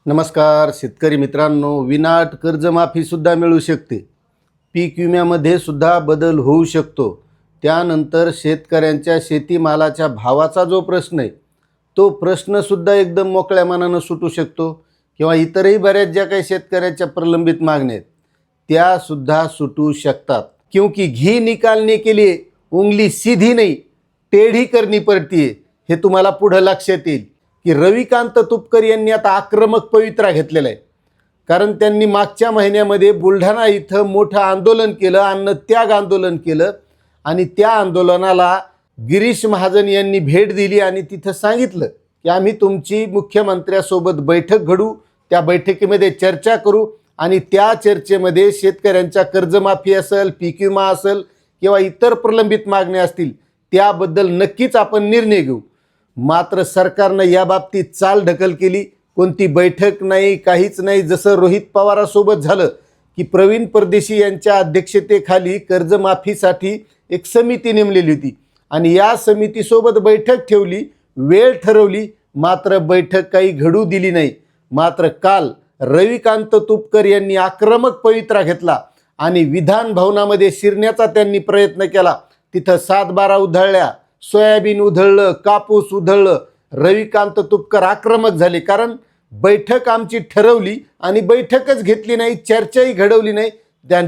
नमस्कार शेतकरी मित्रांनो, विनाट कर्जमाफी सुद्धा मिळू शकते. पीक विम्यामध्ये सुद्धा बदल होऊ शकतो. त्यानंतर शेतकऱ्यांच्या शेतीमालाच्या भावाचा जो प्रश्न आहे तो प्रश्नसुद्धा एकदम मोकळ्या मनानं सुटू शकतो किंवा इतरही बऱ्याच ज्या काही शेतकऱ्याच्या प्रलंबित मागण्या आहेत त्यासुद्धा सुटू शकतात. क्योंकि घी निकालने के लिए उंगली सीधी नहीं टेढ़ी करनी पड़ती है. हे तुम्हाला पुढे लक्षात येईल की रविकांत तुपकर यांनी आता आक्रमक पवित्रा घेतलेला आहे. कारण त्यांनी मागच्या महिन्यामध्ये बुलढाणा इथं मोठं आंदोलन केलं, अन्नत्याग आंदोलन केलं आणि त्या आंदोलनाला गिरीश महाजन यांनी भेट दिली आणि तिथं सांगितलं की आम्ही तुमची मुख्यमंत्र्यासोबत बैठक घडू, त्या बैठकीमध्ये चर्चा करू आणि त्या चर्चेमध्ये शेतकऱ्यांच्या कर्जमाफी असेल, पीक विमा असेल किंवा इतर प्रलंबित मागण्या असतील त्याबद्दल नक्कीच आपण निर्णय घेऊ. मात्र सरकारनं या बाबतीत चाल ढकल केली. कोणती बैठक नाही, काहीच नाही. जसं रोहित पवारासोबत झालं की प्रवीण परदेशी यांच्या अध्यक्षतेखाली कर्जमाफीसाठी एक समिती नेमलेली होती आणि या समितीसोबत बैठक ठेवली, वेळ ठरवली, मात्र बैठक काही घडू दिली नाही. मात्र काल रविकांत तुपकर यांनी आक्रमक पवित्रा घेतला आणि विधान भवनामध्ये शिरण्याचा त्यांनी प्रयत्न केला. तिथं 7-12 उधळल्या, सोयाबीन उधळलं, कापूस उधळलं. रविकांत तुपकर आक्रमक झाले. कारण बैठक आमची ठरवली आणि बैठकच घेतली नाही, चर्चाही घडवली नाही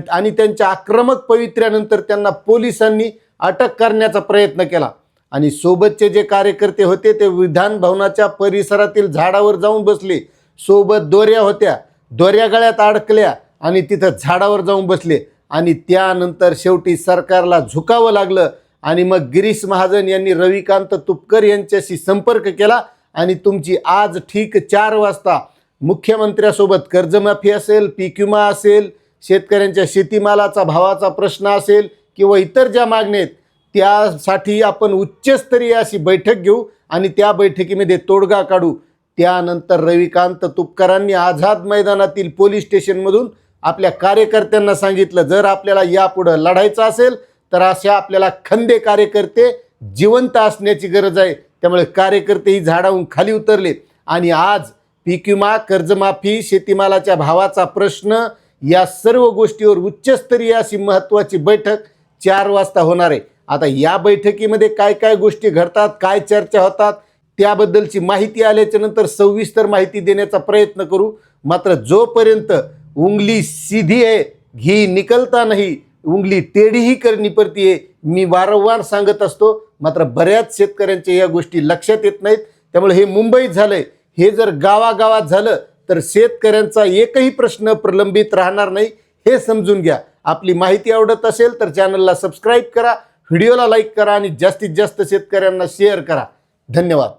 आणि त्यांच्या आक्रमक पवित्र्यानंतर त्यांना पोलिसांनी अटक करण्याचा प्रयत्न केला. आणि सोबतचे जे कार्यकर्ते होते ते विधान भवनाच्या परिसरातील झाडावर जाऊन बसले. सोबत दोऱ्या होत्या, दोऱ्या गळ्यात अडकल्या आणि तिथं झाडावर जाऊन बसले आणि त्यानंतर शेवटी सरकारला झुकावं लागलं. आणि मग गिरीश महाजन यांनी रविकांत तुपकर यांच्याशी संपर्क केला आणि तुमची आज ठीक 4 वाजता मुख्यमंत्र्यासोबत कर्जमाफी असेल, पीक विमा असेल, शेतकऱ्यांच्या शेतीमालाचा भावाचा प्रश्न असेल किंवा इतर ज्या मागण्या आहेत त्यासाठी आपण उच्चस्तरीय अशी बैठक घेऊ आणि त्या बैठकीमध्ये तोडगा काढू. त्यानंतर रविकांत तुपकरांनी आझाद मैदानातील पोलीस स्टेशनमधून आपल्या कार्यकर्त्यांना सांगितलं, जर आपल्याला यापुढं लढायचं असेल तर असे आपल्याला खंदे कार्यकर्ते जिवंत असण्याची गरज आहे. त्यामुळे कार्यकर्तेही झाडावरून खाली उतरले आणि आज पीक विमा, कर्जमाफी, शेतीमालाच्या भावाचा प्रश्न या सर्व गोष्टीवर उच्चस्तरीय अशी महत्त्वाची बैठक 4 वाजता होणार आहे. आता या बैठकीमध्ये काय काय गोष्टी घडतात, काय चर्चा होतात त्याबद्दलची माहिती आल्याच्या नंतर सविस्तर माहिती देण्याचा प्रयत्न करू. मात्र जोपर्यंत उंगली सीधी है घी निकलता नहीं, उंगली टेढ़ी ही करनी पड़ती है, मी वारंवार सांगत असतो. मात्र बऱ्याच शेतकऱ्यांच्या या गोष्टी लक्षात येत नाहीत. त्यामुळे हे मुंबईत झालंय, हे जर गावागावात झालं तर शेतकऱ्यांचा एकही प्रश्न प्रलंबित राहणार नाही, हे समजून घ्या. आपली माहिती आवडत असेल तर चॅनलला सबस्क्राईब करा, व्हिडिओला लाईक करा आणि जास्तीत जास्त शेतकऱ्यांना शेअर करा. धन्यवाद.